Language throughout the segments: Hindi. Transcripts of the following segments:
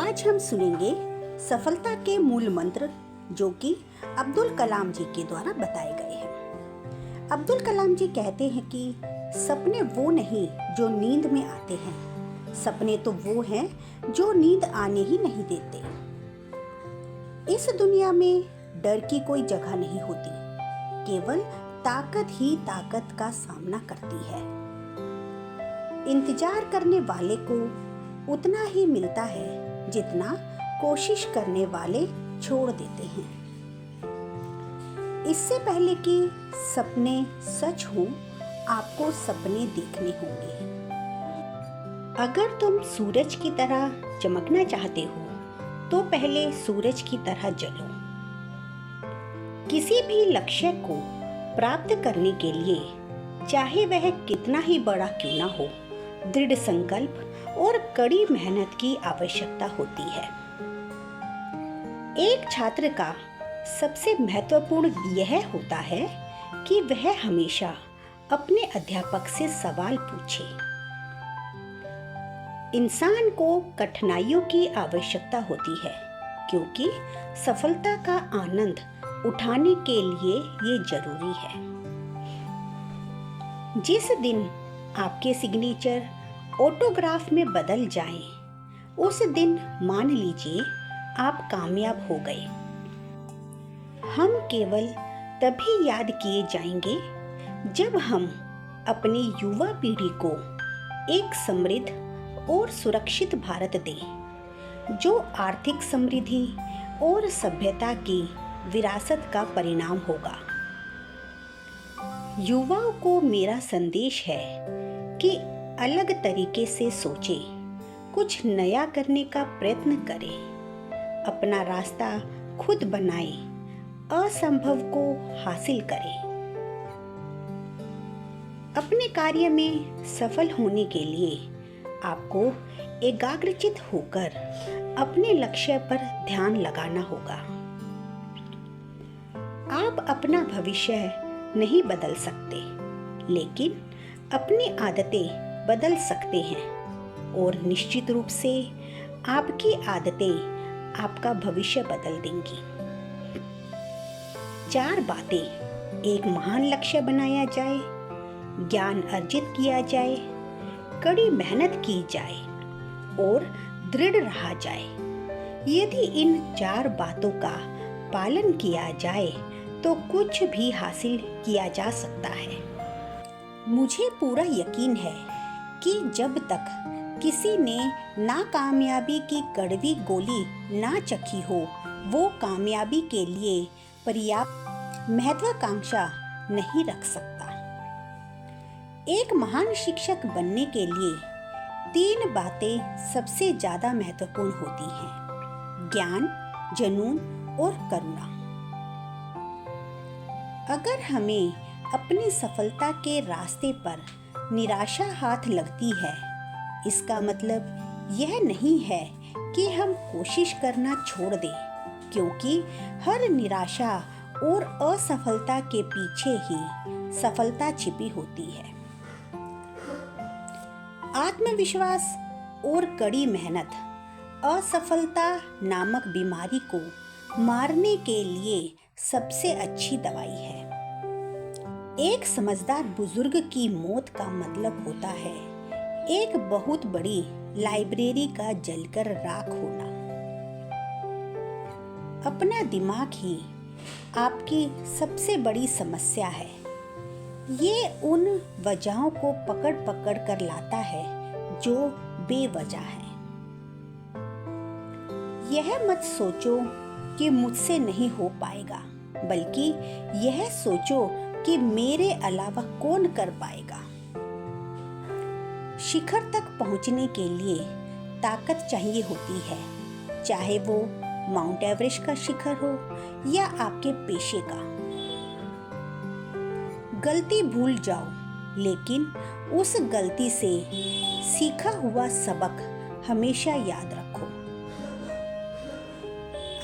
आज हम सुनेंगे सफलता के मूल मंत्र जो कि अब्दुल कलाम जी के द्वारा बताए गए हैं। अब्दुल कलाम जी कहते हैं कि सपने वो नहीं जो नींद में आते हैं, सपने तो वो हैं जो नींद आने ही नहीं देते। इस दुनिया में डर की कोई जगह नहीं होती, केवल ताकत ही ताकत का सामना करती है। इंतजार करने वाले को उतना ही मिलता है जितना कोशिश करने वाले छोड़ देते हैं। इससे पहले कि सपने सच हों, आपको सपने देखने होंगे। अगर तुम सूरज की तरह चमकना चाहते हो तो पहले सूरज की तरह जलो। किसी भी लक्ष्य को प्राप्त करने के लिए चाहे वह कितना ही बड़ा क्यों ना हो, दृढ़ संकल्प और कड़ी मेहनत की आवश्यकता होती है। एक छात्र का सबसे महत्वपूर्ण यह होता है कि वह हमेशा अपने अध्यापक से सवाल पूछे। इंसान को कठिनाइयों की आवश्यकता होती है क्योंकि सफलता का आनंद उठाने के लिए ये जरूरी है। जिस दिन आपके सिग्नेचर ऑटोग्राफ में बदल जाएं, उस दिन मान लीजिए आप कामयाब हो गए। हम केवल तभी याद किए जाएंगे जब हम अपनी युवा पीढ़ी को एक समृद्ध और सुरक्षित भारत दें, जो आर्थिक समृद्धि और सभ्यता की विरासत का परिणाम होगा। युवाओं को मेरा संदेश है कि अलग तरीके से सोचें, कुछ नया करने का प्रयत्न करें, अपना रास्ता खुद बनाएं, असंभव को हासिल करें। अपने कार्य में सफल होने के लिए आपको एकाग्रचित होकर अपने लक्ष्य पर ध्यान लगाना होगा। आप अपना भविष्य नहीं बदल सकते, लेकिन अपनी आदतें बदल सकते हैं और निश्चित रूप से आपकी आदतें आपका भविष्य बदल देंगी। 4 बातें। एक महान लक्ष्य बनाया जाए, ज्ञान अर्जित किया जाए, कड़ी मेहनत की जाए और दृढ़ रहा जाए। यदि इन 4 बातों का पालन किया जाए तो कुछ भी हासिल किया जा सकता है। मुझे पूरा यकीन है कि जब तक किसी ने नाकामयाबी की कड़वी गोली ना चखी हो, वो कामयाबी के लिए पर्याप्त महत्वाकांक्षा नहीं रख सकता। एक महान शिक्षक बनने के लिए 3 बातें सबसे ज्यादा महत्वपूर्ण होती हैं: ज्ञान, जुनून और करुणा। अगर हमें अपनी सफलता के रास्ते पर निराशा हाथ लगती है, इसका मतलब यह नहीं है कि हम कोशिश करना छोड़ दें, क्योंकि हर निराशा और असफलता के पीछे ही सफलता छिपी होती है। आत्मविश्वास और कड़ी मेहनत असफलता नामक बीमारी को मारने के लिए सबसे अच्छी दवाई है। एक समझदार बुजुर्ग की मौत का मतलब होता है एक बहुत बड़ी लाइब्रेरी का जलकर राख होना। अपना दिमाग ही आपकी सबसे बड़ी समस्या है। ये उन वजहों को पकड़ पकड़ कर लाता है जो बेवजह है। यह मत सोचो कि मुझसे नहीं हो पाएगा, बल्कि यह सोचो कि मेरे अलावा कौन कर पाएगा। शिखर तक पहुंचने के लिए ताकत चाहिए होती है, चाहे वो माउंट एवरेस्ट का शिखर हो या आपके पेशे का। गलती भूल जाओ, लेकिन उस गलती से सीखा हुआ सबक हमेशा याद रखो।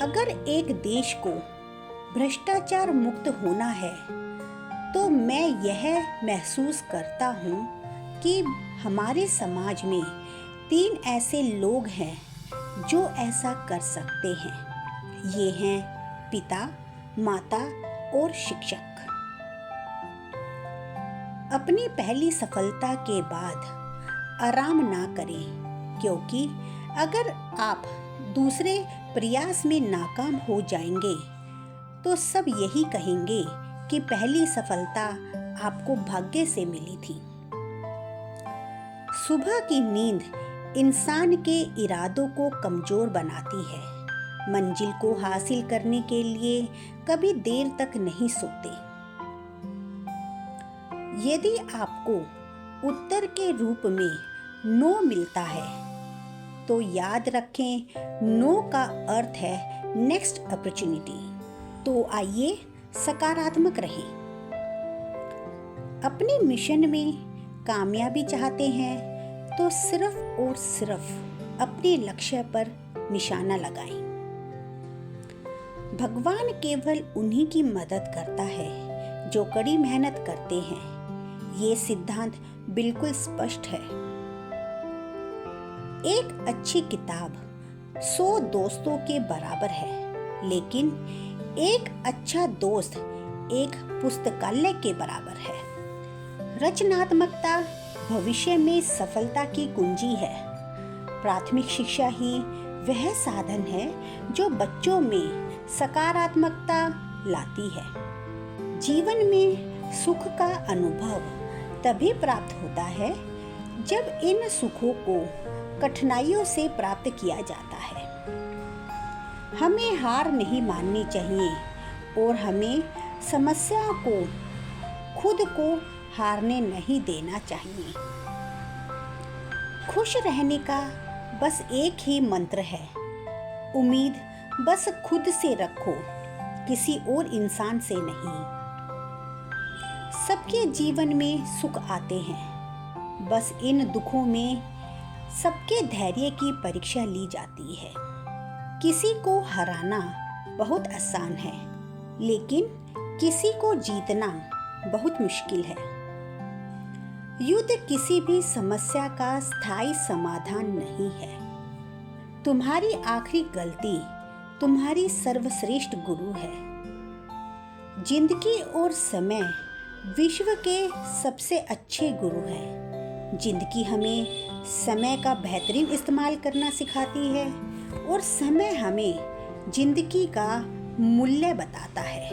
अगर एक देश को भ्रष्टाचार मुक्त होना है तो मैं यह महसूस करता हूँ कि हमारे समाज में 3 ऐसे लोग हैं जो ऐसा कर सकते हैं। ये हैं पिता, माता और शिक्षक। अपनी पहली सफलता के बाद आराम ना करें, क्योंकि अगर आप दूसरे प्रयास में नाकाम हो जाएंगे तो सब यही कहेंगे कि पहली सफलता आपको भाग्य से मिली थी। सुबह की नींद इंसान के इरादों को कमजोर बनाती है। मंजिल को हासिल करने के लिए कभी देर तक नहीं सोते। यदि आपको उत्तर के रूप में नो मिलता है तो याद रखें, नो का अर्थ है नेक्स्ट अपॉर्चुनिटी। तो आइए सकारात्मक रहें। अपने मिशन में कामयाबी चाहते हैं तो सिर्फ और सिर्फ अपने लक्ष्य पर निशाना लगाएं। भगवान केवल उन्हीं की मदद करता है जो कड़ी मेहनत करते हैं। ये सिद्धांत बिल्कुल स्पष्ट है। एक अच्छी किताब 100 दोस्तों के बराबर है, लेकिन एक अच्छा दोस्त एक पुस्तकालय के बराबर है। रचनात्मकता भविष्य में सफलता की कुंजी है। प्राथमिक शिक्षा ही वह साधन है जो बच्चों में सकारात्मकता लाती है। जीवन में सुख का अनुभव तभी प्राप्त होता है जब इन सुखों को कठिनाइयों से प्राप्त किया जाता है। हमें हार नहीं माननी चाहिए और हमें समस्याओं को खुद को हारने नहीं देना चाहिए। खुश रहने का बस एक ही मंत्र है, उम्मीद बस खुद से रखो, किसी और इंसान से नहीं। सबके जीवन में सुख आते हैं, बस इन दुखों में सबके धैर्य की परीक्षा ली जाती है। किसी को हराना बहुत आसान है, लेकिन किसी को जीतना बहुत मुश्किल है। युद्ध किसी भी समस्या का स्थायी समाधान नहीं है। तुम्हारी आखिरी गलती तुम्हारी सर्वश्रेष्ठ गुरु है। जिंदगी और समय विश्व के सबसे अच्छे गुरु हैं। जिंदगी हमें समय का बेहतरीन इस्तेमाल करना सिखाती है और समय हमें जिंदगी का मूल्य बताता है।